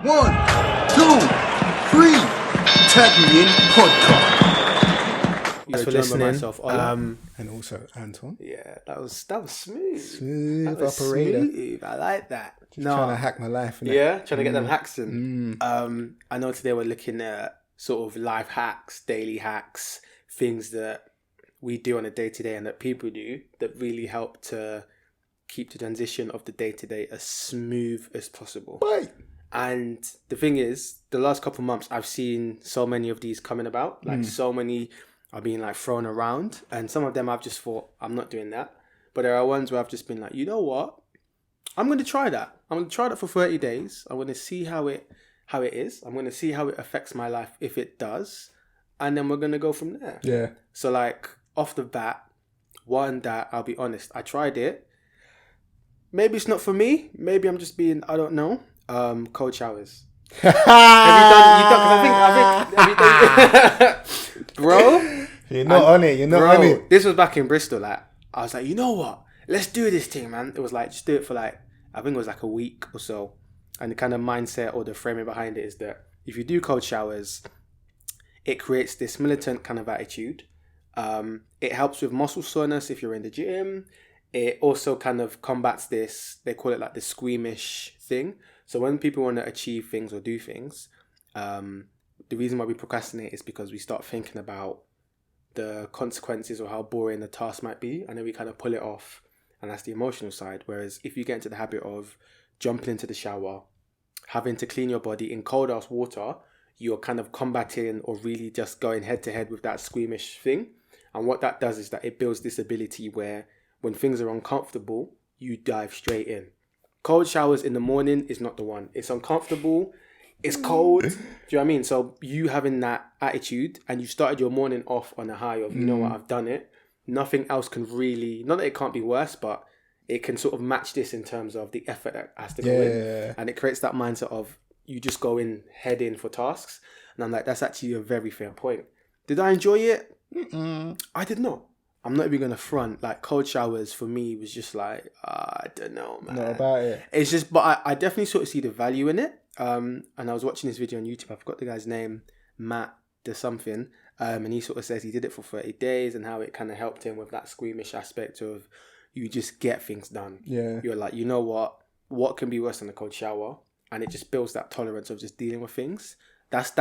1, 2, 3. Tag me in podcast. Thanks for listening. Myself, And also Anton. Yeah, that was smooth. Smooth That was operator. smooth. I like that. Just trying to hack my life. Innit? Yeah, trying to get them hacks in. I know today we're looking at sort of life hacks, daily hacks, things that we do on a day-to-day and that people do that really help to keep the transition of the day-to-day as smooth as possible. Right. And the thing is, the last couple of months, I've seen so many of these coming about. Like so many are being like thrown around. And some of them I've just thought, I'm not doing that. But there are ones where I've just been like, you know what? I'm going to try that. I'm going to try that for 30 days. I'm going to see how it is. I'm going to see how it affects my life if it does. And then we're going to go from there. Yeah. So like off the bat, one that I'll be honest, I tried it. Maybe it's not for me. Maybe I'm just being, I don't know. Cold showers. Have you done, bro? You're not on it. You're not on it. This was back in Bristol. Like, I was like, you know what? Let's do this thing, man. It was like, just do it for like, I think it was like a week or so. And the kind of mindset or the framing behind it is that if you do cold showers, it creates this militant kind of attitude. It helps with muscle soreness if you're in the gym. It also kind of combats this, they call it like the squeamish thing. So when people want to achieve things or do things, the reason why we procrastinate is because we start thinking about the consequences or how boring the task might be. And then we kind of pull it off. And that's the emotional side. Whereas if you get into the habit of jumping into the shower, having to clean your body in cold ass water, you're kind of combating or really just going head to head with that squeamish thing. And what that does is that it builds this ability where when things are uncomfortable, you dive straight in. Cold showers in the morning is not the one. It's uncomfortable. It's cold. Do you know what I mean? So you having that attitude and you started your morning off on a high of, you know what, I've done it. Nothing else can really, not that it can't be worse, but it can sort of match this in terms of the effort that has to go in. And it creates that mindset of you just go in, head in for tasks. And I'm like, that's actually a very fair point. Did I enjoy it? I did not. I'm not even going to front. Like, cold showers for me was just like, I don't know, man. Not about it. It's just, but I definitely sort of see the value in it. And I was watching this video on YouTube. I forgot the guy's name, Matt does something. And he sort of says he did it for 30 days and how it kind of helped him with that squeamish aspect of you just get things done. Yeah. You're like, you know what can be worse than a cold shower? And it just builds that tolerance of just dealing with things. That's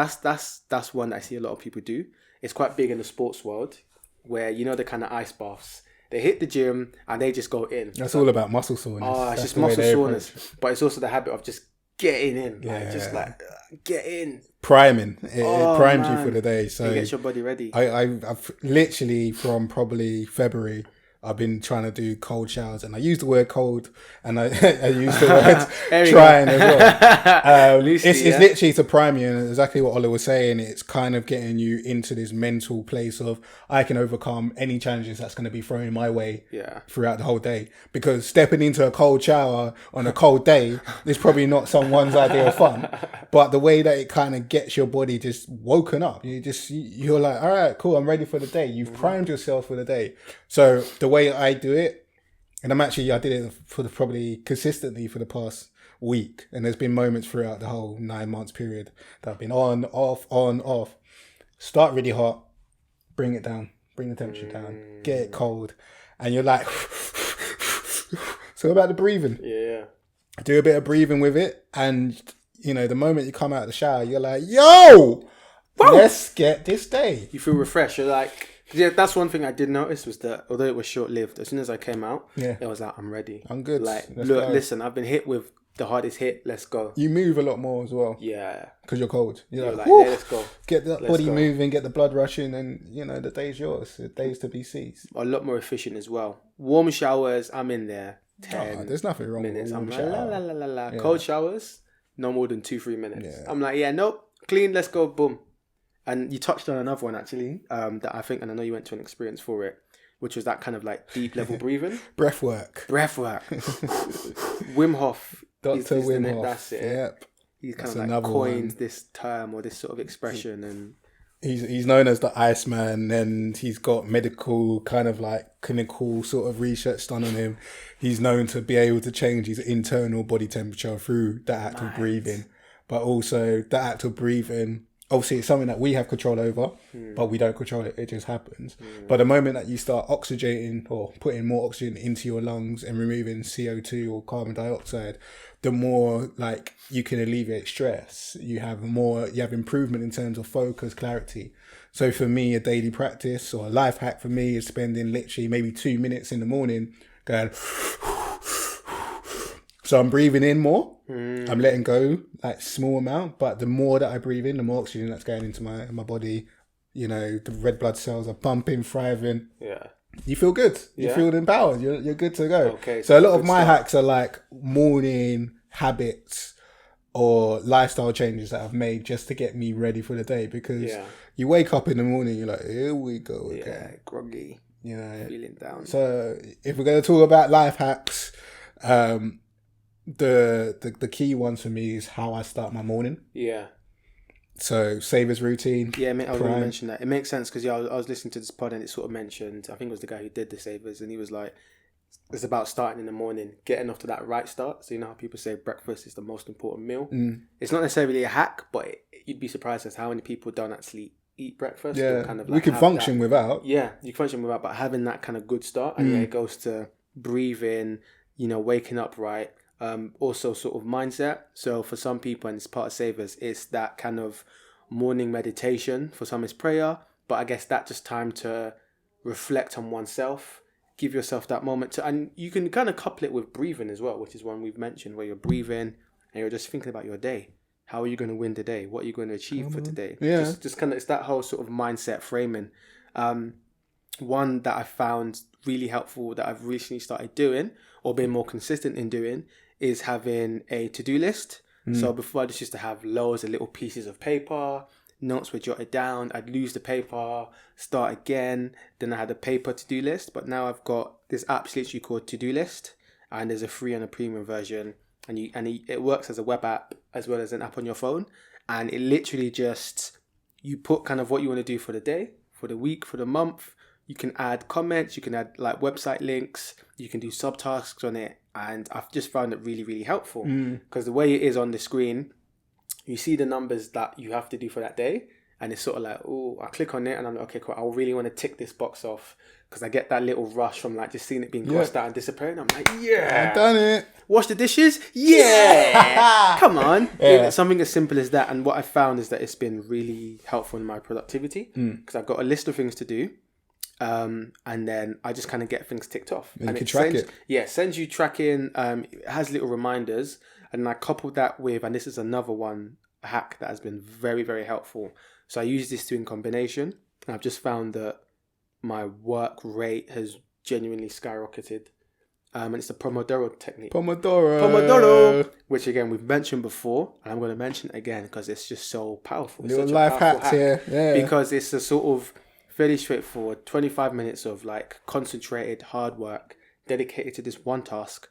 one that I see a lot of people do. It's quite big in the sports world where, you know, the kind of ice baths. They hit the gym and they just go in. That's all about muscle soreness. Oh, it's just muscle soreness. But it's also the habit of just getting in. Yeah. Like, just like, get in. Priming. It primes you for the day. So it gets your body ready. I've literally from probably February, I've been trying to do cold showers, and I use the word cold, and I use the word trying as well. Loosely, it's literally to prime you, and exactly what Ola was saying. It's kind of getting you into this mental place of I can overcome any challenges that's going to be thrown my way throughout the whole day. Because stepping into a cold shower on a cold day is probably not someone's idea of fun, but the way that it kind of gets your body just woken up, you're like, all right, cool, I'm ready for the day. You've primed yourself for the day. So the way I do it, and I did it for probably consistently for the past week, and there's been moments throughout the whole 9 months period that I've been on, off. Start really hot, bring it down, bring the temperature down, get it cold, and you're like, so about the breathing. Yeah. Do a bit of breathing with it, and you know, the moment you come out of the shower, you're like, yo, let's get this day. You feel refreshed. You're like, yeah, that's one thing I did notice was that although it was short-lived, as soon as I came out, it was like, I'm ready. I'm good. Like, look, listen, I've been hit with the hardest hit. Let's go. You move a lot more as well. Yeah. Because you're cold. You're like, yeah, let's go. Get the body moving, get the blood rushing, and, you know, the day's yours. The day's to be seized. A lot more efficient as well. Warm showers, I'm in there. 10 there's nothing wrong minutes. with a warm I'm shower. like, Cold showers, no more than 2-3 minutes. Yeah. I'm like, nope, clean, let's go, boom. And you touched on another one actually, that I think, and I know you went to an experience for it, which was that kind of like deep level breathing. Breath work. Wim Hof. Dr. Wim Hof. That's it. Yep. He's kind of like coined this term or this sort of expression, and he's known as the Iceman, and he's got medical kind of like clinical sort of research done on him. He's known to be able to change his internal body temperature through the act of breathing. but also the act of breathing. Obviously, it's something that we have control over, but we don't control it. It just happens. But the moment that you start oxygenating or putting more oxygen into your lungs and removing CO2 or carbon dioxide, the more like you can alleviate stress. You have improvement in terms of focus, clarity. So for me, a daily practice or a life hack for me is spending literally maybe 2 minutes in the morning going. So I'm breathing in more. I'm letting go like small amount, but the more that I breathe in, the more oxygen that's going into my body. You know, the red blood cells are pumping, thriving. Yeah. You feel good. You feel empowered. You're good to go. Okay. So a lot of my hacks are like morning habits or lifestyle changes that I've made just to get me ready for the day, because you wake up in the morning, you're like, here we go again. Yeah, groggy. You know, feeling down. So if we're going to talk about life hacks, the key ones for me is how I start my morning. Yeah. So savers routine. Yeah, I was going to mention that. It makes sense because I was listening to this pod and it sort of mentioned, I think it was the guy who did the savers, and he was like, it's about starting in the morning, getting off to that right start. So you know how people say breakfast is the most important meal. It's not necessarily a hack, but you'd be surprised as how many people don't actually eat breakfast. Yeah, kind of we can function without. Yeah, you can function without, but having that kind of good start, and it goes to breathing, waking up right. Also sort of mindset. So for some people, and it's part of savers, it's that kind of morning meditation. For some it's prayer, but I guess that just time to reflect on oneself, give yourself that moment to, and you can kind of couple it with breathing as well, which is one we've mentioned, where you're breathing and you're just thinking about your day. How are you going to win today? What are you going to achieve for today? Yeah. Just kind of, it's that whole sort of mindset framing. One that I found really helpful that I've recently started doing or been more consistent in doing is having a to-do list. So before I just used to have loads of little pieces of paper, notes were jotted down, I'd lose the paper, start again, then I had a paper to-do list. But now I've got this app literally called To-Do List, and there's a free and a premium version, and it works as a web app as well as an app on your phone, and it literally just, you put kind of what you want to do for the day, for the week, for the month. You can add comments, you can add like website links, you can do subtasks on it. And I've just found it really, really helpful because the way it is on the screen, you see the numbers that you have to do for that day. And it's sort of like, oh, I click on it and I'm like, okay, cool. I really want to tick this box off because I get that little rush from like just seeing it being crossed out and disappearing. I'm like, yeah, I've done it. Wash the dishes? Yeah. Come on. Yeah. Something as simple as that. And what I found is that it's been really helpful in my productivity because I've got a list of things to do. And then I just kind of get things ticked off. And you can track it. Yeah, sends you tracking. It has little reminders. And I coupled that with, and this is another one, a hack that has been very, very helpful. So I use this two in combination. And I've just found that my work rate has genuinely skyrocketed. And it's the pomodoro technique. Pomodoro! Which again, we've mentioned before. And I'm going to mention it again because it's just so powerful. It's little life hacks here. Yeah. Because it's a sort of fairly straightforward 25 minutes of like concentrated hard work dedicated to this one task,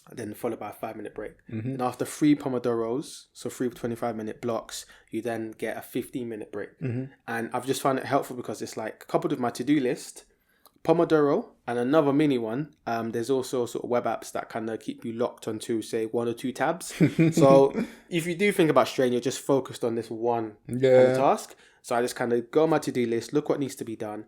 and then followed by a 5-minute break. And after 3 pomodoros, so 3 25-minute blocks, you then get a 15-minute break. And I've just found it helpful because it's like coupled with my to-do list, pomodoro, and another mini one. There's also sort of web apps that kind of keep you locked onto say 1 or 2 tabs. So if you do think about strain, you're just focused on this one task. So I just kind of go on my to-do list, look what needs to be done,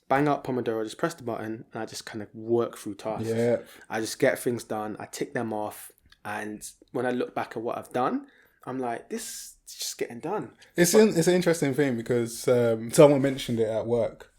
bang out Pomodoro, just press the button, and I just kind of work through tasks. Yeah. I just get things done, I tick them off, and when I look back at what I've done, I'm like, this is just getting done. It's an interesting thing because someone mentioned it at work.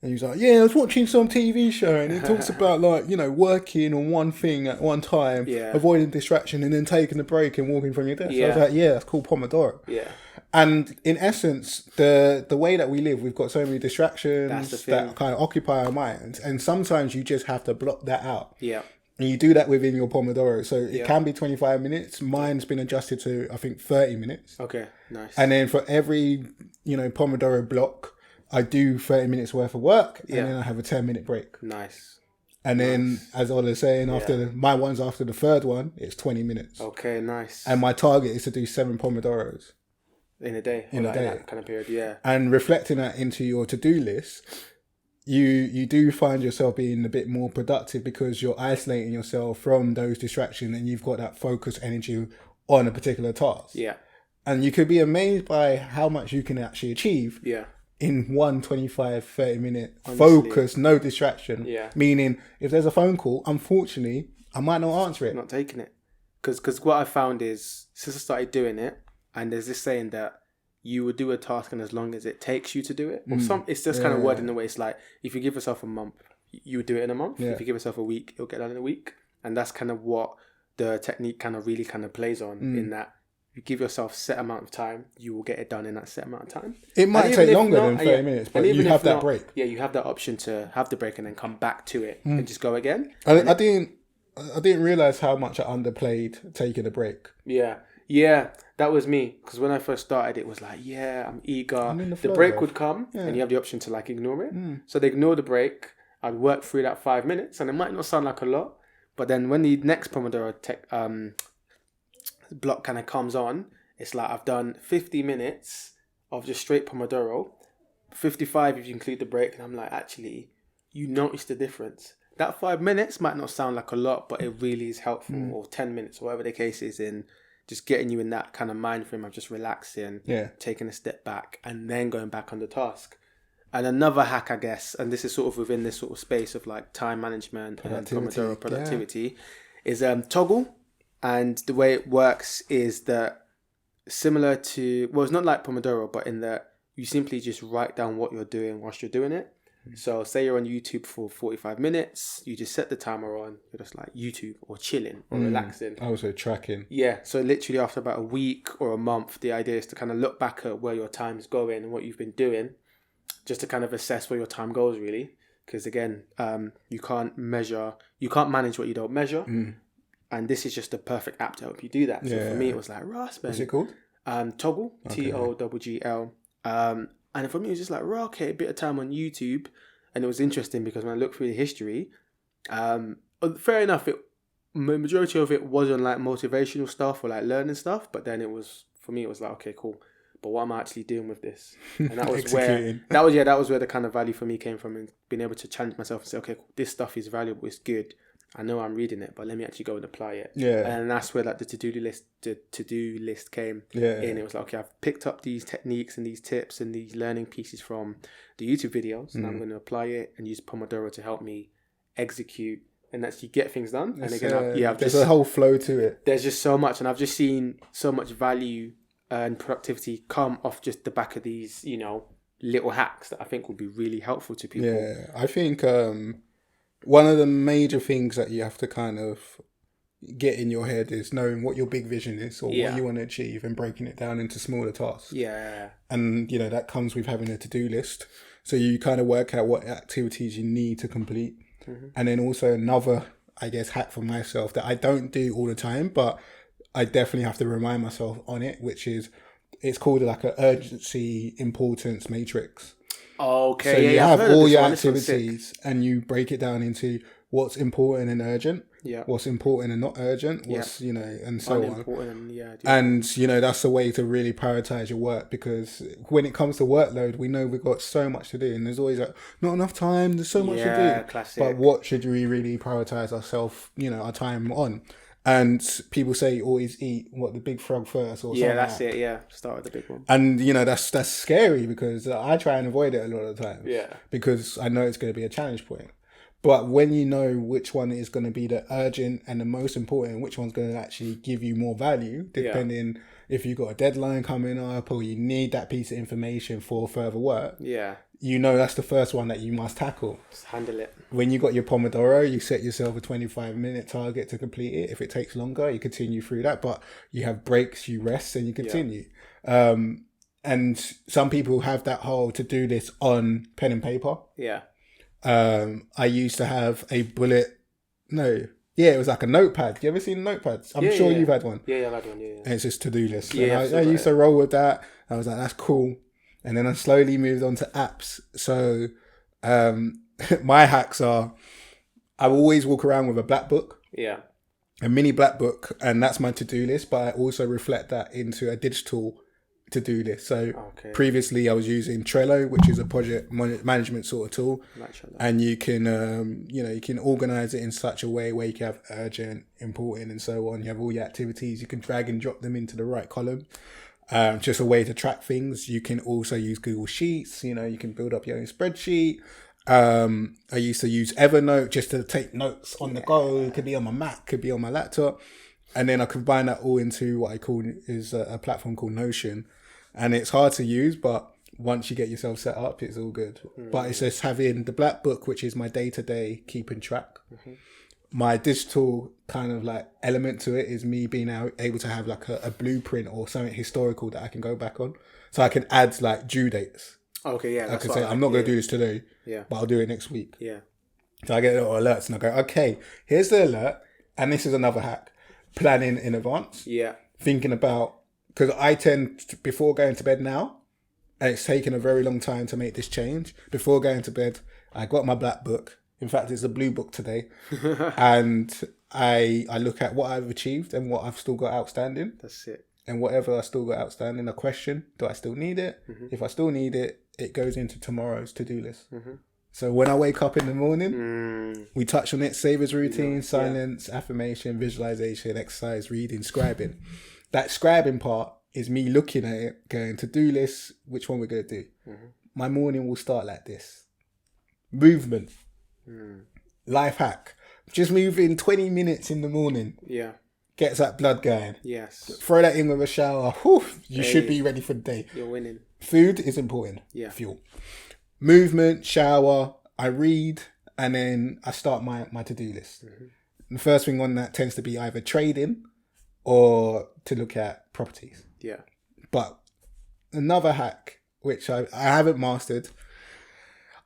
And he was like, yeah, I was watching some TV show and it talks about like, working on one thing at one time, avoiding distraction and then taking a break and walking from your desk. So I was like, yeah, that's called Pomodoro. Yeah. And in essence, the way that we live, we've got so many distractions that kind of occupy our minds. And sometimes you just have to block that out. Yeah. And you do that within your Pomodoro. So it can be 25 minutes. Mine's been adjusted to, I think, 30 minutes. Okay, nice. And then for every, Pomodoro block, I do 30 minutes worth of work and then I have a 10-minute break. Nice. And then, as I was saying, after my one's after the third one, it's 20 minutes. Okay, nice. And my target is to do 7 Pomodoros. In a day. In that kind of period, yeah. And reflecting that into your to-do list, you do find yourself being a bit more productive because you're isolating yourself from those distractions and you've got that focused energy on a particular task. Yeah. And you could be amazed by how much you can actually achieve. Yeah. In 30 minute focus, no distraction. Yeah. Meaning, if there's a phone call, unfortunately, I might not answer it. Not taking it. Because what I found is, since I started doing it, and there's this saying that you would do a task in as long as it takes you to do it. Or it's just kind of worded in a way. It's like, if you give yourself a month, you would do it in a month. Yeah. If you give yourself a week, it'll get done in a week. And that's kind of what the technique kind of really kind of plays on, in that you give yourself a set amount of time, you will get it done in that set amount of time. It might take longer than 30 minutes, but you have that break. Yeah, you have that option to have the break and then come back to it and just go again. I didn't realize how much I underplayed taking a break. Yeah, that was me. Because when I first started, it was like, I'm eager. The break would come and you have the option to like ignore it. So they ignore the break. I'd work through that 5 minutes, and it might not sound like a lot, but then when the next Pomodoro block kind of comes on, it's like I've done 50 minutes of just straight Pomodoro, 55 if you include the break, and I'm like, actually, you notice the difference. That 5 minutes might not sound like a lot, but it really is helpful, or 10 minutes, or whatever the case is, in just getting you in that kind of mind frame of just relaxing, taking a step back, and then going back on the task. And another hack, I guess, and this is sort of within this sort of space of like time management and Pomodoro productivity, is Toggle. And the way it works is that similar to, well, it's not like Pomodoro, but in that you simply just write down what you're doing whilst you're doing it. So say you're on YouTube for 45 minutes, you just set the timer on, you're just like YouTube or chilling or relaxing. Also tracking. Yeah, so literally after about a week or a month, the idea is to kind of look back at where your time's going and what you've been doing, just to kind of assess where your time goes, really. Because again, you can't manage what you don't measure. And this is just the perfect app to help you do that. So for me, it was like, Ross, man. What's it called? Toggle, Toggl. And for me, it was just like, okay, a bit of time on YouTube. And it was interesting because when I looked through the history, fair enough, majority of it wasn't like motivational stuff or like learning stuff. But then for me, it was like, okay, cool. But what am I actually doing with this? And that was that was where the kind of value for me came from, and being able to challenge myself and say, okay, cool, this stuff is valuable, it's good. I know I'm reading it, but let me actually go and apply it. Yeah. And that's where like the to-do list came in. It was like, okay, I've picked up these techniques and these tips and these learning pieces from the YouTube videos, and I'm going to apply it and use Pomodoro to help me execute and actually get things done. And again, there's a whole flow to it. There's just so much, and I've just seen so much value and productivity come off just the back of these, little hacks that I think will be really helpful to people. Yeah, I think one of the major things that you have to kind of get in your head is knowing what your big vision is, or what you want to achieve, and breaking it down into smaller tasks. Yeah. And, that comes with having a to-do list. So you kind of work out what activities you need to complete. And then also another, I guess, hack for myself that I don't do all the time, but I definitely have to remind myself on it, which is, it's called like an urgency importance matrix. Okay. So you have all your activities and you break it down into what's important and urgent, what's important and not urgent, what's, and so on. And, that's the way to really prioritize your work, because when it comes to workload, we know we've got so much to do, and there's always not enough time, there's so much to do. Classic. But what should we really prioritize ourselves, our time on? And people say always eat the big frog first, or something. Yeah, that's it. Yeah, start with the big one. And that's scary, because I try and avoid it a lot of the time. Yeah, because I know it's going to be a challenge point. But when you know which one is going to be the urgent and the most important, which one's going to actually give you more value, depending if you've got a deadline coming up or you need that piece of information for further work. Yeah. That's the first one that you must tackle. Just handle it. When you got your Pomodoro, you set yourself a 25-minute target to complete it. If it takes longer, you continue through that. But you have breaks, you rest, and you continue. Yeah. And some people have that whole to-do list on pen and paper. Yeah. I used to have a bullet. No. Yeah, it was like a notepad. You ever seen notepads? I'm sure you've had one. Yeah, I've had one. Yeah. And it's just to-do list. Yeah, I used to roll with that. I was like, that's cool. And then I slowly moved on to apps. So my hacks are, I always walk around with a black book. Yeah. A mini black book. And that's my to-do list. But I also reflect that into a digital to-do list. So previously I was using Trello, which is a project management sort of tool, and you can you can organize it in such a way where you can have urgent, important, and so on. You have all your activities, you can drag and drop them into the right column. Just a way to track things. You can also use Google Sheets. You can build up your own spreadsheet. I used to use Evernote just to take notes on the go. It could be on my Mac, could be on my laptop. And then I combine that all into what I call is a platform called Notion. And it's hard to use, but once you get yourself set up, it's all good. But it's just having the black book, which is my day-to-day keeping track. My digital kind of like element to it is me being able to have like a blueprint or something historical that I can go back on. So I can add like due dates. Okay, yeah. I can say, I'm not going to do this today, but I'll do it next week. Yeah. So I get little alerts and I go, okay, here's the alert. And this is another hack. Planning in advance. Yeah. Thinking about, because I tend to, before going to bed now, and it's taken a very long time to make this change. Before going to bed, I got my black book. In fact, it's a blue book today. And I look at what I've achieved and what I've still got outstanding. That's it. And whatever I still got outstanding, a question, do I still need it? If I still need it, it goes into tomorrow's to-do list. So when I wake up in the morning, we touch on it, savers routine, silence, affirmation, visualization, exercise, reading, scribing. That scribing part is me looking at it, going to-do list, which one we're going to do. My morning will start like this. Movement. Life hack. Just move in 20 minutes in the morning. Yeah. Gets that blood going. Yes. Throw that in with a shower. Whew, you should be ready for the day. You're winning. Food is important. Yeah. Fuel. Movement, shower, I read, and then I start my to-do list. The first thing on that tends to be either trading or to look at properties. Yeah. But another hack, which I haven't mastered,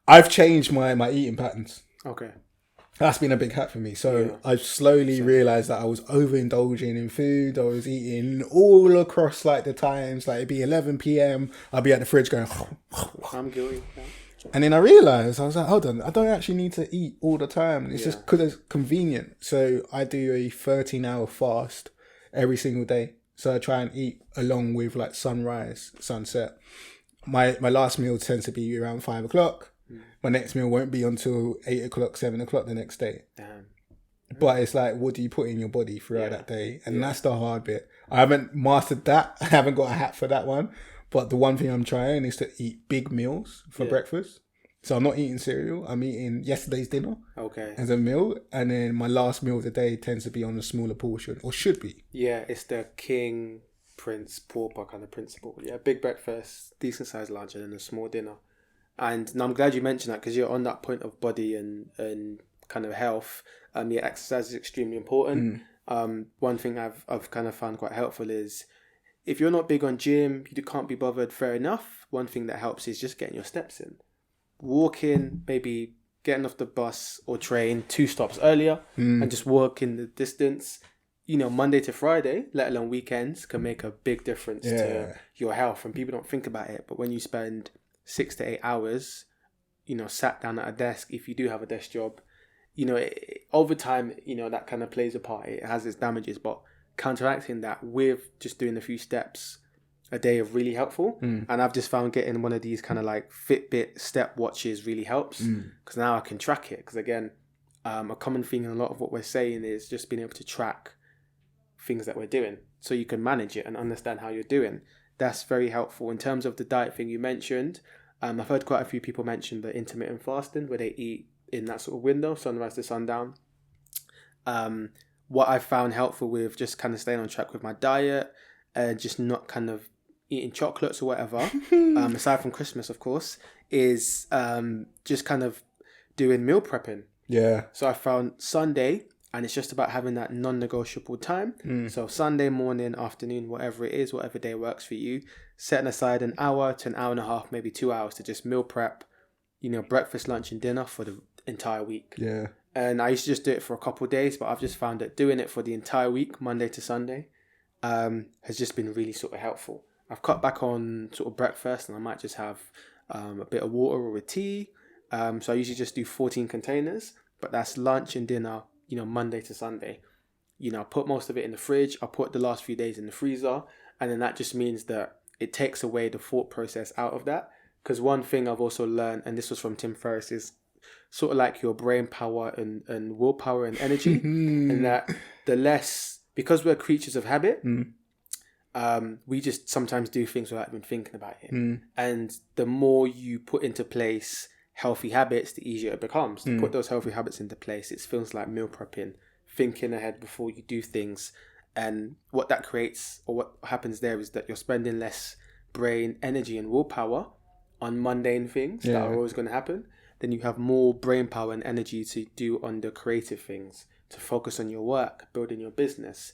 I've changed my eating patterns. Okay. That's been a big hack for me. So I've slowly realised that I was overindulging in food. I was eating all across like the times. Like it'd be 11 p.m. I'd be at the fridge going... I'm guilty. And then I realised, I was like, hold on, I don't actually need to eat all the time. It's just because it's convenient. So I do a 13-hour fast every single day. So I try and eat along with like sunrise, sunset. My last meal tends to be around 5 o'clock. My next meal won't be until 8 o'clock, 7 o'clock the next day. Damn. But it's like, what do you put in your body throughout that day? And that's the hard bit. I haven't mastered that. I haven't got a hat for that one. But the one thing I'm trying is to eat big meals for breakfast. So I'm not eating cereal. I'm eating yesterday's dinner as a meal. And then my last meal of the day tends to be on a smaller portion, or should be. Yeah, it's the king, prince, pauper kind of principle. Yeah, big breakfast, decent sized lunch, and then a small dinner. And I'm glad you mentioned that because you're on that point of body and kind of health. Exercise is extremely important. One thing I've kind of found quite helpful is if you're not big on gym, you can't be bothered, fair enough. One thing that helps is just getting your steps in. Walking, maybe getting off the bus or train 2 stops earlier and just walking the distance. Monday to Friday, let alone weekends, can make a big difference to your health. And people don't think about it. But when you spend 6 to 8 hours, sat down at a desk, if you do have a desk job, over time, that kind of plays a part. It has its damages, but counteracting that with just doing a few steps a day are really helpful. And I've just found getting one of these kind of like Fitbit step watches really helps because now I can track it. Because again, a common thing in a lot of what we're saying is just being able to track things that we're doing so you can manage it and understand how you're doing. That's very helpful. In terms of the diet thing you mentioned, I've heard quite a few people mention the intermittent fasting where they eat in that sort of window, sunrise to sundown. What I've found helpful with just kind of staying on track with my diet and just not kind of eating chocolates or whatever, aside from Christmas, of course, is just kind of doing meal prepping. Yeah. So I found Sunday, and it's just about having that non-negotiable time. So Sunday morning, afternoon, whatever it is, whatever day works for you, setting aside an hour to an hour and a half, maybe 2 hours to just meal prep, breakfast, lunch and dinner for the entire week. Yeah. And I used to just do it for a couple of days, but I've just found that doing it for the entire week, Monday to Sunday, has just been really sort of helpful. I've cut back on sort of breakfast and I might just have a bit of water or a tea. So I usually just do 14 containers, but that's lunch and dinner, Monday to Sunday. I put most of it in the fridge. I put the last few days in the freezer. And then that just means that it takes away the thought process out of that. Because one thing I've also learned, and this was from Tim Ferriss, is sort of like your brain power and willpower and energy. And that the less, because we're creatures of habit, we just sometimes do things without even thinking about it. And the more you put into place healthy habits, the easier it becomes. To put those healthy habits into place, it feels like meal prepping, thinking ahead before you do things. And what that creates, or what happens there, is that you're spending less brain energy and willpower on mundane things that are always going to happen. Then you have more brain power and energy to do on the creative things, to focus on your work, building your business,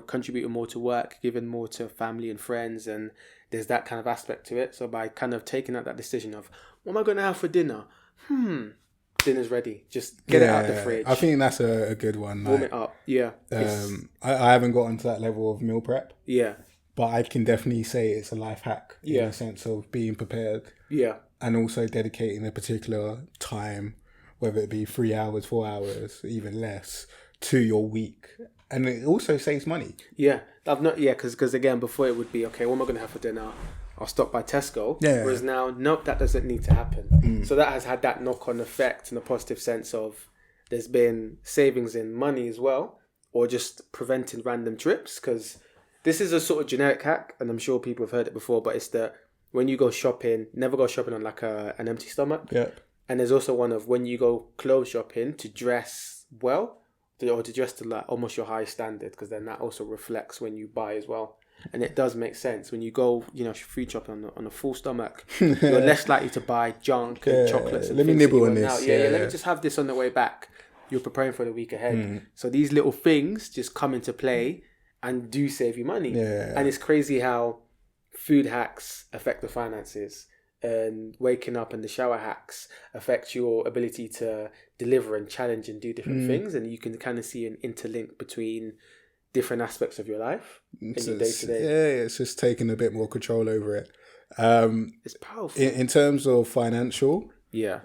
contributing more to work, giving more to family and friends. And there's that kind of aspect to it. So by kind of taking out that decision of, what am I going to have for dinner? Dinner's ready. Just get it out the fridge. I think that's a good one. Warm it up. Yeah. I haven't gotten to that level of meal prep. Yeah. But I can definitely say it's a life hack in the sense of being prepared. Yeah. And also dedicating a particular time, whether it be 3 hours, 4 hours, even less, to your week. And it also saves money. Yeah. Because again, before it would be, okay, what am I going to have for dinner? I'll stop by Tesco. Yeah. Whereas now, nope, that doesn't need to happen. So that has had that knock-on effect in a positive sense of there's been savings in money as well, or just preventing random trips. Because this is a sort of generic hack, and I'm sure people have heard it before, but it's that when you go shopping, never go shopping on like an empty stomach. Yeah. And there's also one of when you go clothes shopping, to dress well, or to dress to like almost your high standard, because then that also reflects when you buy as well. And it does make sense when you go, food shopping on a full stomach, you're less likely to buy junk and chocolates. And let me nibble on this. Let me just have this on the way back. You're preparing for the week ahead. So these little things just come into play and do save you money. Yeah. And it's crazy how food hacks affect the finances, and waking up and the shower hacks affect your ability to deliver and challenge and do different things. And you can kind of see an interlink between different aspects of your life in your day-to-day. Yeah, it's just taking a bit more control over it. It's powerful. In terms of financial, I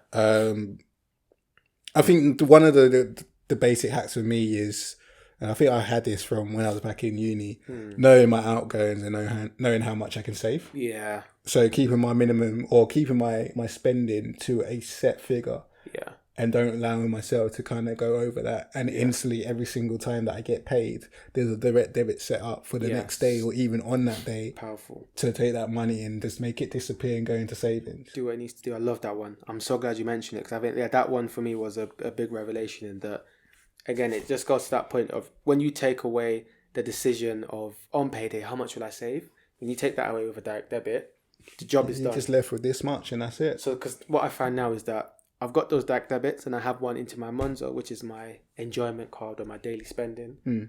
think one of the basic hacks for me is, and I think I had this from when I was back in uni, knowing my outgoings and knowing how much I can save. Yeah. So keeping my minimum, or keeping my spending to a set figure. Yeah. And don't allow myself to kind of go over that. And instantly, every single time that I get paid, there's a direct debit set up for the next day, or even on that day. Powerful. To take that money and just make it disappear and go into savings. Do what it needs to do. I love that one. I'm so glad you mentioned it, because I think that one for me was a big revelation. In that, again, it just goes to that point of when you take away the decision of on payday, how much will I save? When you take that away with a direct debit, the job is done. You're just left with this much, and that's it. So, because what I find now is that I've got those direct debits, and I have one into my Monzo, which is my enjoyment card or my daily spending.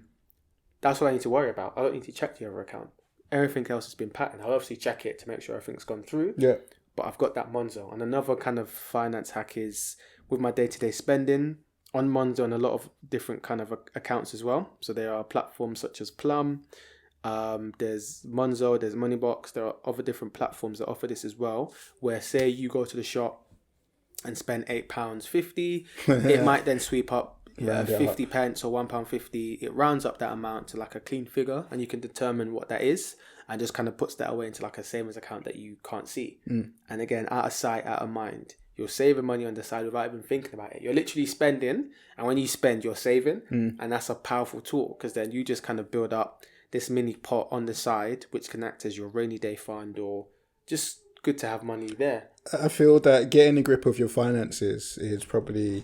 That's what I need to worry about. I don't need to check the other account. Everything else has been patterned. I'll obviously check it to make sure everything's gone through. Yeah. But I've got that Monzo. And another kind of finance hack is with my day-to-day spending on Monzo and a lot of different kind of accounts as well. So there are platforms such as Plum. There's Monzo, there's Moneybox. There are other different platforms that offer this as well, where say you go to the shop and spend £8.50, it might then sweep up 50 pence or £1.50. It rounds up that amount to like a clean figure, and you can determine what that is, and just kind of puts that away into like a savings account that you can't see. And again, out of sight, out of mind. You're saving money on the side without even thinking about it. You're literally spending, and when you spend, you're saving, and that's a powerful tool, because then you just kind of build up this mini pot on the side, which can act as your rainy day fund, or just good to have money there. I feel that getting a grip of your finances is probably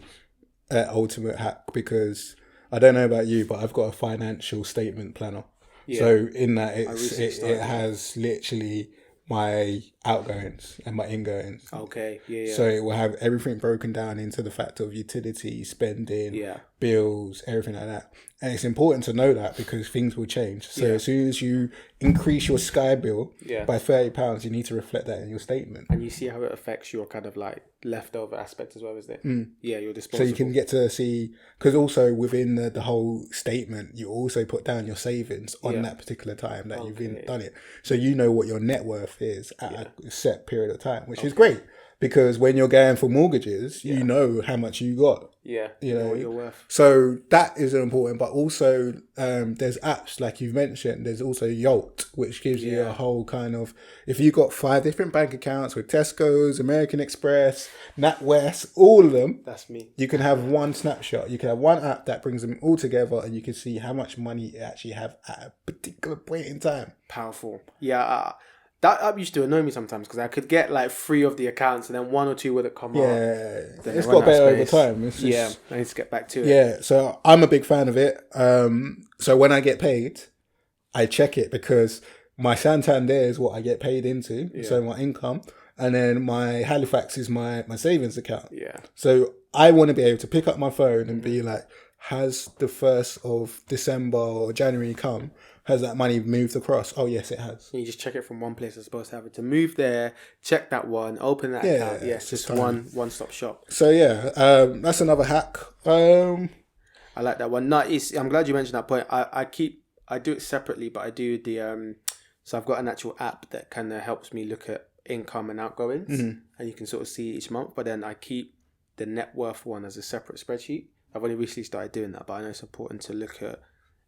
an ultimate hack, because I don't know about you, but I've got a financial statement planner. Yeah. So in that, it has literally my outgoings and my ingoings. Okay, yeah. So it will have everything broken down into the fact of utility, spending, bills, everything like that. And it's important to know that, because things will change. So as soon as you increase your Sky bill by £30, you need to reflect that in your statement. And you see how it affects your kind of like leftover aspect as well, isn't it? Yeah, your disposable. So you can get to see, because also within the whole statement, you also put down your savings on that particular time that you've done it. So you know what your net worth is at a set period of time, which is great. because when you're going for mortgages, you know how much you got. Yeah, you know what you're worth. So that is important, but also there's apps like you've mentioned. There's also Yolt, which gives you a whole kind of, if you got 5 different bank accounts with Tesco's, American Express, NatWest, all of them. That's me. You can have one snapshot. You can have one app that brings them all together, and you can see how much money you actually have at a particular point in time. Powerful. Yeah. That app used to annoy me sometimes because I could get like 3 of the accounts and then 1 or 2 would come up. Yeah, it's got better over time. It's just, I need to get back to it. Yeah, so I'm a big fan of it. So when I get paid, I check it because my Santander is what I get paid into, so my income, and then my Halifax is my savings account. Yeah. So I want to be able to pick up my phone and be like, has the 1st of December or January come? Has that money moved across? Oh, yes, it has. You just check it from one place as opposed to having to move there, check that one, open that account. Yeah, it's just one-stop shop. So, that's another hack. I like that one. No, I'm glad you mentioned that point. I do it separately, but I do the... So I've got an actual app that kind of helps me look at income and outgoings, and you can sort of see each month, but then I keep the net worth one as a separate spreadsheet. I've only recently started doing that, but I know it's important to look at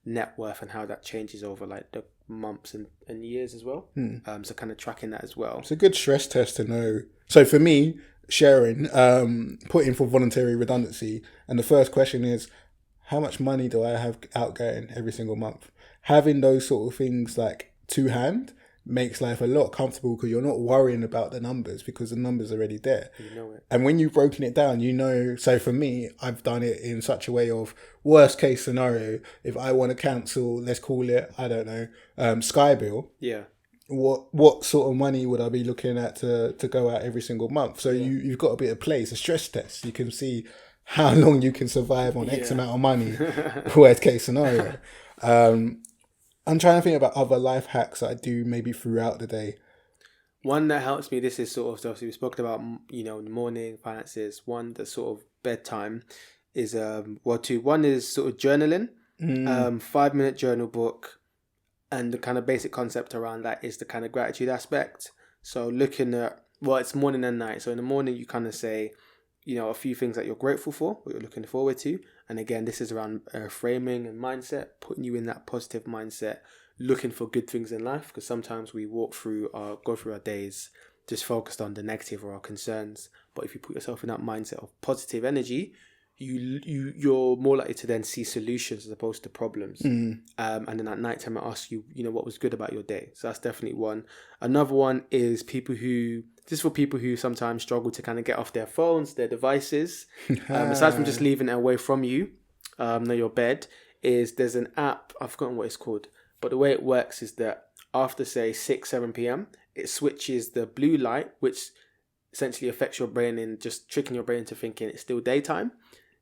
net worth and how that changes over like the months and years as well. So kind of tracking that as well. It's a good stress test to know. So for me, sharing, put in for voluntary redundancy, and the first question is, how much money do I have outgoing every single month? Having those sort of things like to hand makes life a lot comfortable because you're not worrying about the numbers because the numbers are already there. You know it. And when you've broken it down, you know, so for me, I've done it in such a way of worst case scenario, if I want to cancel, let's call it, I don't know, Sky Bill. Yeah. What sort of money would I be looking at to go out every single month? So you've got a bit of place, a stress test. You can see how long you can survive on X amount of money, worst case scenario. I'm trying to think about other life hacks that I do maybe throughout the day. One that helps me, this is sort of, obviously we spoke about, the morning finances. One that's sort of bedtime is, one is sort of journaling, 5-minute journal book. And the kind of basic concept around that is the kind of gratitude aspect. So looking at, it's morning and night. So in the morning, you kind of say, a few things that you're grateful for, what you're looking forward to. And again, this is around framing and mindset, putting you in that positive mindset, looking for good things in life. Because sometimes we go through our days just focused on the negative or our concerns. But if you put yourself in that mindset of positive energy, you're more likely to then see solutions as opposed to problems. And then at night time, I ask you, what was good about your day. So that's definitely one. Another one is for people who sometimes struggle to kind of get off their phones, their devices. Aside from just leaving it away from you, your bed, there's an app, I've forgotten what it's called, but the way it works is that after say 6-7 p.m, it switches the blue light, which essentially affects your brain in just tricking your brain into thinking it's still daytime,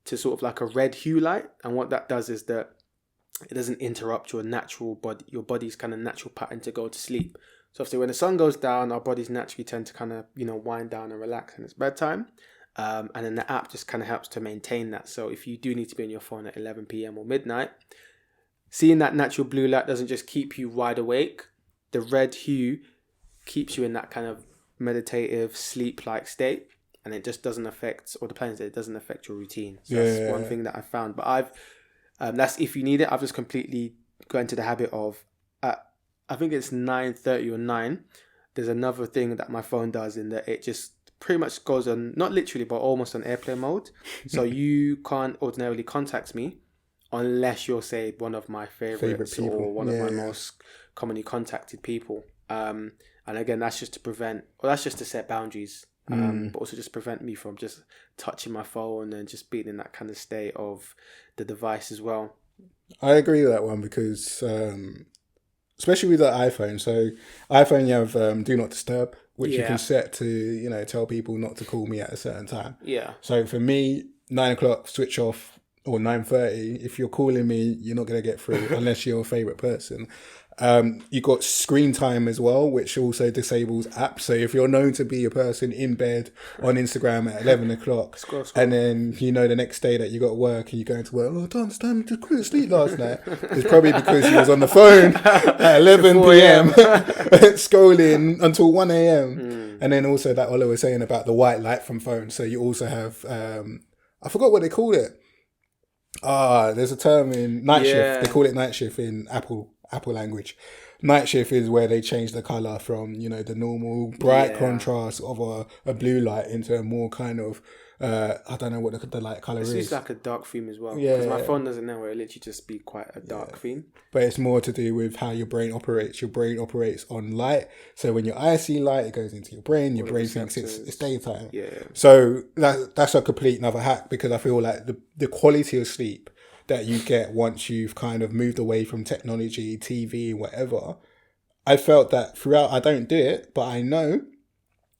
to sort of like a red hue light. And what that does is that it doesn't interrupt your body's kind of natural pattern to go to sleep. So obviously when the sun goes down, our bodies naturally tend to kind of, wind down and relax, and it's bedtime. And then the app just kind of helps to maintain that. So if you do need to be on your phone at 11 p.m. or midnight, seeing that natural blue light doesn't just keep you wide awake. The red hue keeps you in that kind of meditative sleep-like state. And it just doesn't affect, or the plan is that it doesn't affect your routine. So that's one thing that I found. But that's if you need it. I've just completely got into the habit of, I think it's 9:30 or 9. There's another thing that my phone does in that it just pretty much goes on, not literally, but almost on airplane mode. So you can't ordinarily contact me unless you're, say, one of my favorites people, or one of my most commonly contacted people. And again, that's just to set boundaries. But also just prevent me from just touching my phone and just being in that kind of state of the device as well. I agree with that one because, especially with the iPhone. So iPhone, you have do not disturb, which you can set to, tell people not to call me at a certain time. Yeah. So for me, 9 o'clock, switch off, or 9:30. If you're calling me, you're not going to get through unless you're a favourite person. You got screen time as well, which also disables apps. So if you're known to be a person in bed on Instagram at 11 o'clock, scroll. And then the next day that you got work and you're going to work, I don't understand, just couldn't sleep last night. It's probably because you was on the phone at 11 p.m. scrolling until 1 a.m. And then also that Ola was saying about the white light from phones. So you also have, I forgot what they call it. There's a term in night shift. They call it night shift in Apple language. Night shift is where they change the color from the normal bright contrast of a blue light into a more kind of I don't know what the light color is. It's like a dark theme as well. Because my phone doesn't know where it literally just be quite a dark theme. But it's more to do with how your brain operates. Your brain operates on light. So when your eyes see light, it goes into your brain. Your brain thinks it's daytime. Yeah. So that's a complete another hack, because I feel like the quality of sleep that you get once you've kind of moved away from technology, TV, whatever, I felt that throughout. I don't do it, but I know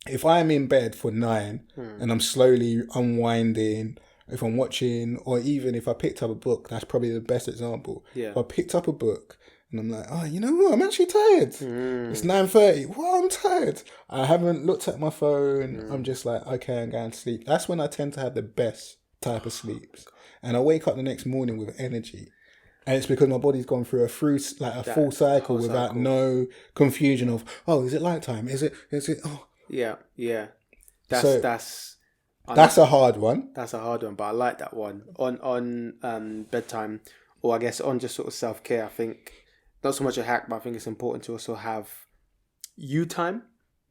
if I'm in bed for 9 and I'm slowly unwinding, if I'm watching, or even if I picked up a book, that's probably the best example. Yeah. If I picked up a book and I'm like, you know what, I'm actually tired. It's 9:30. Well, I'm tired. I haven't looked at my phone. I'm just like, okay, I'm going to sleep. That's when I tend to have the best type of sleeps. And I wake up the next morning with energy. And it's because my body's gone through a full cycle without no confusion of, is it light time? Is it, Yeah. That's a hard one. That's a hard one, but I like that one. On bedtime, or I guess on just sort of self-care, I think, not so much a hack, but I think it's important to also have you time.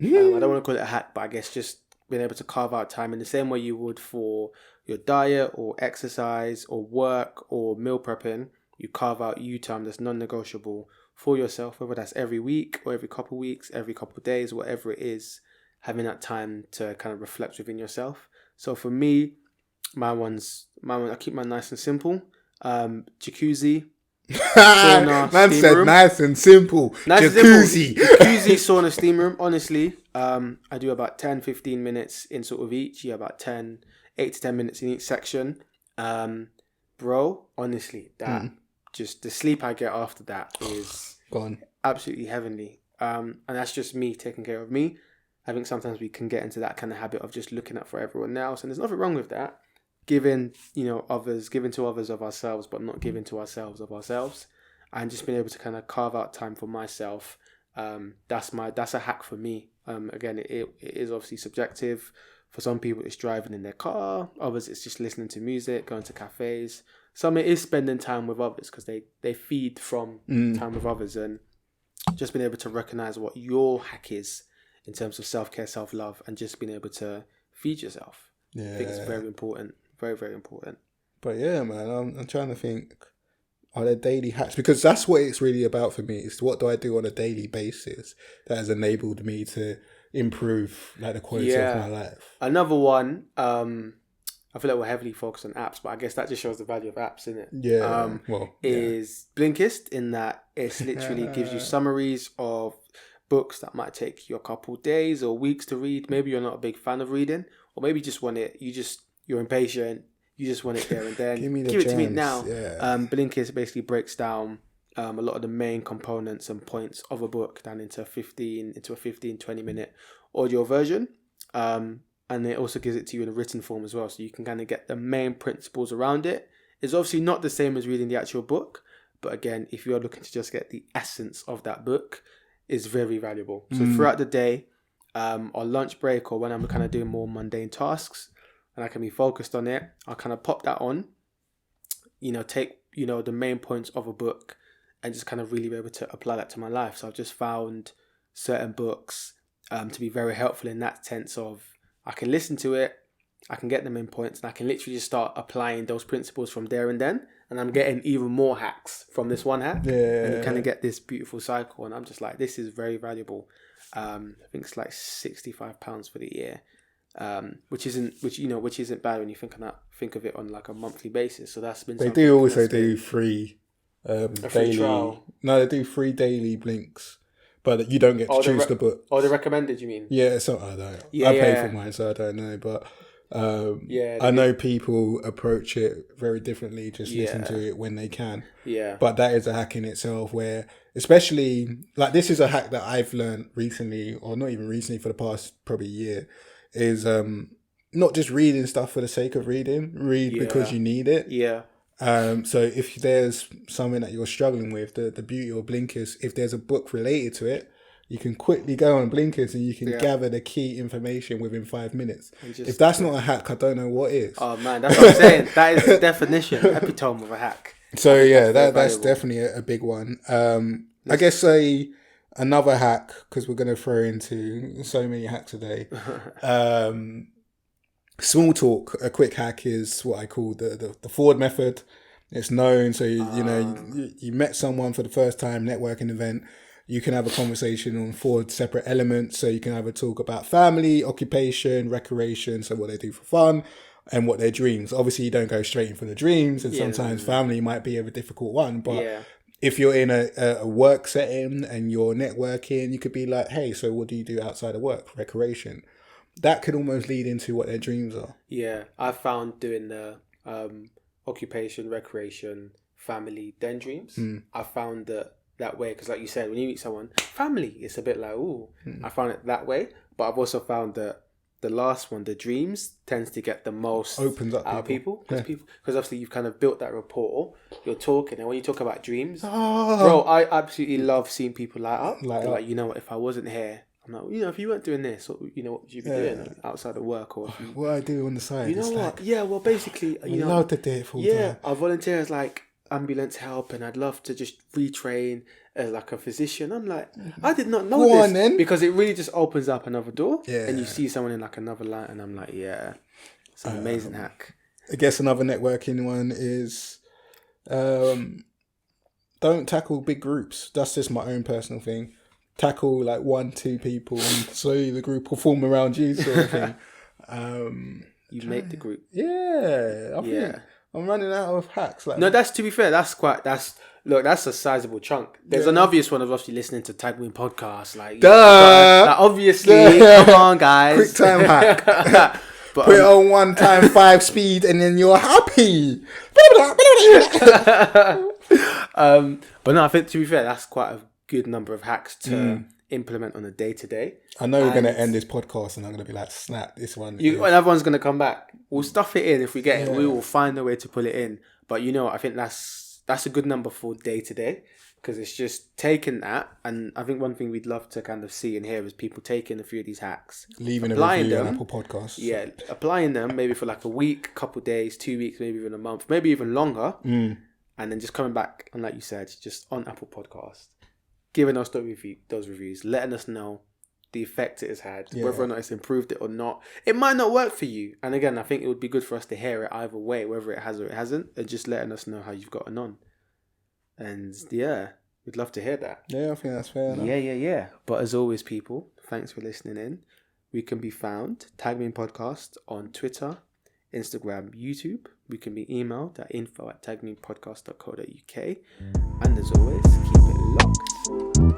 I don't want to call it a hack, but I guess just being able to carve out time in the same way you would for your diet or exercise or work or meal prepping. You carve out you time that's non-negotiable for yourself, whether that's every week or every couple of weeks, every couple of days, whatever it is, having that time to kind of reflect within yourself. So for me, my one, I keep mine nice and simple. Jacuzzi, sauna, man steam said room. nice and simple. Jacuzzi. Jacuzzi, sauna, steam room. Honestly, I do about 10-15 minutes in sort of each. About 8 to 10 minutes in each section. Bro, honestly, that just the sleep I get after that is gone, absolutely heavenly. And that's just me taking care of me. I think sometimes we can get into that kind of habit of just looking out for everyone else, and there's nothing wrong with that. Giving to others of ourselves, but not giving to ourselves of ourselves, and just being able to kind of carve out time for myself. That's a hack for me. Again, it is obviously subjective. For some people, it's driving in their car. Others, it's just listening to music, going to cafes. Some, it is spending time with others because they feed from time with others, and just being able to recognize what your hack is in terms of self-care, self-love, and just being able to feed yourself. Yeah. I think it's very important. Very, very important. But yeah, man, I'm trying to think, are there daily hacks? Because that's what it's really about for me. It's what do I do on a daily basis that has enabled me to improve the quality of my life. Another one, I feel like we're heavily focused on apps, but I guess that just shows the value of apps, isn't it? Yeah. Is Blinkist, in that it literally gives you summaries of books that might take you a couple days or weeks to read. Maybe you're not a big fan of reading, or maybe you just want it. You're impatient. You just want it there and then. Give it to me now. Yeah. Blinkist basically breaks down a lot of the main components and points of a book down into a 15-20 minute audio version. And it also gives it to you in a written form as well. So you can kind of get the main principles around it. It's obviously not the same as reading the actual book. But again, if you're looking to just get the essence of that book, it's very valuable. So throughout the day, on lunch break, or when I'm kind of doing more mundane tasks, and I can be focused on it, I'll kind of pop that on, take, the main points of a book and just kind of really be able to apply that to my life. So I've just found certain books to be very helpful in that sense of I can listen to it, I can get the main points, and I can literally just start applying those principles from there and then. And I'm getting even more hacks from this one hack. Yeah. And you kind of get this beautiful cycle. And I'm just like, this is very valuable. I think it's like £65 for the year. Which isn't bad when you think of it on like a monthly basis. So that's been. They do also do free daily. Trial. No, they do free daily blinks, but you don't get to choose the book. Oh, they recommended, you mean? Yeah, so I don't. I pay for mine, so I don't know. But I know people approach it very differently, just listen to it when they can. Yeah. But that is a hack in itself where, especially, like this is a hack that I've learned recently, or not even recently, for the past probably year, is not just reading stuff for the sake of reading. Read because you need it. Yeah. So if there's something that you're struggling with, the beauty of Blinkist, if there's a book related to it, you can quickly go on Blinkist and you can gather the key information within 5 minutes. If that's not a hack, I don't know what is. Oh man, that's what I'm saying. That is the definition, epitome of a hack. So yeah, that's definitely a big one. I guess another hack, because we're going to throw into so many hacks today. Small talk, a quick hack is what I call the Ford method. It's known. So, you met someone for the first time, networking event. You can have a conversation on 4 separate elements. So you can either talk about family, occupation, recreation, so what they do for fun, and what their dreams. Obviously, you don't go straight in for the dreams, and sometimes family might be a difficult one. But if you're in a work setting and you're networking, you could be like, hey, so what do you do outside of work? Recreation. That could almost lead into what their dreams are. Yeah, I found doing the occupation, recreation, family, then dreams. I found that way, because like you said, when you meet someone, family, it's a bit like, ooh. I found it that way. But I've also found that the last one, the dreams, tends to get the most opens up out of people. Because obviously you've kind of built that rapport. You're talking, and when you talk about dreams, bro, I absolutely love seeing people light up. Like, you know what, if I wasn't here, I'm like, if you weren't doing this, what would you be doing outside of work? Or what I do on the side. You know what? Yeah, well, basically, I love to do it full time. I volunteer as like ambulance help, and I'd love to just retrain as like a physician. I'm like, I did not know this. Then. Because it really just opens up another door, and you see someone in like another line, and I'm like, it's an amazing hack. I guess another networking one is don't tackle big groups. That's just my own personal thing. Tackle like 1-2 people, and slowly the group will form around you, sort of thing. You make the group. I think I'm running out of hacks. No, that's, to be fair, that's a sizable chunk. There's an obvious one of obviously listening to Tag Me podcast. Like, obviously, come on, guys. Quick time hack. Put it on 1 time 5 speed, and then you're happy. But no, I think, to be fair, that's quite a good number of hacks to implement on a day-to-day. I know we're going to end this podcast and I'm going to be like, snap, this one. And everyone's going to come back. We'll stuff it in. If we get it, we will find a way to pull it in. But I think that's a good number for day-to-day, because it's just taking that. And I think one thing we'd love to kind of see and hear is people taking a few of these hacks, leaving a review on Apple Podcasts. Yeah, applying them maybe for like a week, couple of days, 2 weeks, maybe even a month, maybe even longer. And then just coming back, and like you said, just on Apple Podcasts, giving us those reviews, letting us know the effect it has had, whether or not it's improved it or not. It might not work for you. And again, I think it would be good for us to hear it either way, whether it has or it hasn't, and just letting us know how you've gotten on. And we'd love to hear that. Yeah, I think that's fair enough. Yeah. But as always, people, thanks for listening in. We can be found, Tag Me Podcast, on Twitter, Instagram, YouTube. We can be emailed at info@tagmepodcast.co.uk. And as always, keep it locked.